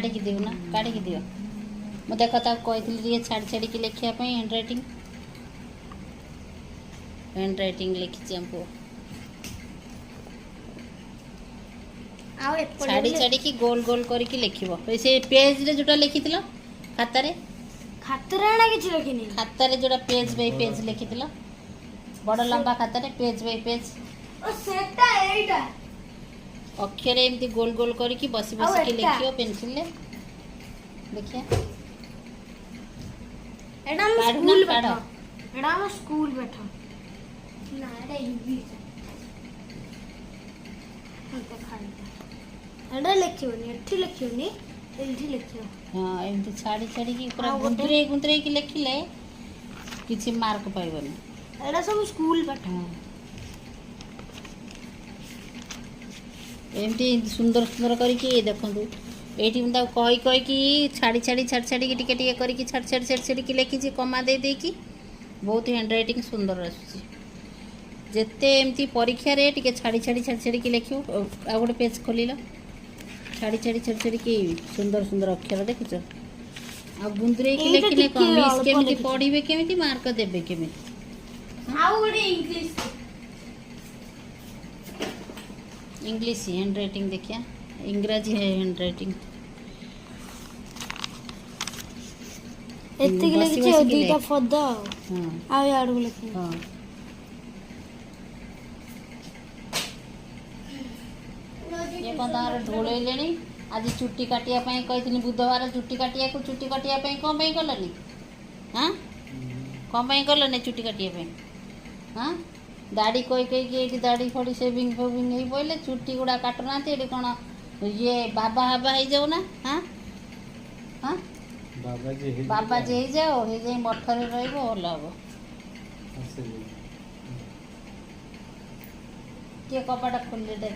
काढ़ी दियो ना काढ़ी दियो मु देख कही छाड़ी छाड़ी लिखापी हैंड रईटिंग लिखी हमको छाड़ी छाड़ी की गोल गोल करके लिखिबो से पेज रे जोटा लिखिथिलो खाता रे किछि लिखिनी खाता रे जोटा पेज बाय पेज लिखिथिलो बड़ लंबा खाता रे पेज बाय पेज ओ सेटा एटा अक्षर एमती गोल गोल करके बसी बसी के लिखियो पेंसिल ले देखिए एटा हम स्कूल बैठा एटा हम स्कूल बैठा ना एटा इंग्लिश एटा लिखियोनी एठी लिखियोनी एठी लिखियो हां एमती छाड़ी छाड़ी की पूरा गुंतरे गुंतरे की लिखिले किछि मार्क पाइबनी एटा सब स्कूल बैठा एमती सुंदर सुंदर करके देखंतु एठी हम कही कही कि छाड़ी छाड़ी छाड़ी छाड़ी की टिके टिके करके छाड़ी छाड़ी छाड़ी छाड़ी की लिखी कमा दे दे कि बहुत हैंड रईटिंग सुंदर आसुची जेते एमती परीक्षा रे टिके छाड़ी छाड़ी छाड़ी छाड़ी की लिखियो आ गोटे पेज खोलिलो छाड़ी छाड़ी छाड़ी छाड़ी की सुंदर सुंदर अक्षर देखुछ आ गुंदरे की लिखिले कम मिस केमिति पढिबे केमिति मार्क देबे केमिति आ गोटे इंग्लिश हैंड रईटिंग देखिया इंग्रजी है हैंड रईटिंग एत्ते के लिखि दुईटा फद हां आ याड को लिखि हां ये पंदार ढोले लेनी आज चुट्टी काटिया पई कहितनी बुधवार चुट्टी काटिया को चुट्टी काटिया पई कोन पई करलनी हां कोन पई करलनी चुट्टी काटिया पई हां दाढ़ी कोई कही कि दाढ़ी फड़ी सेविंग फेविंग नहीं पड़े चुट्टी गुड़ा काटुना ये कौन ये बाबा हाबा हो जाओ ना हाँ हाँ बाबा जी हो जाओ हे जाए मठरे रही हम किए कपाटा खोल दे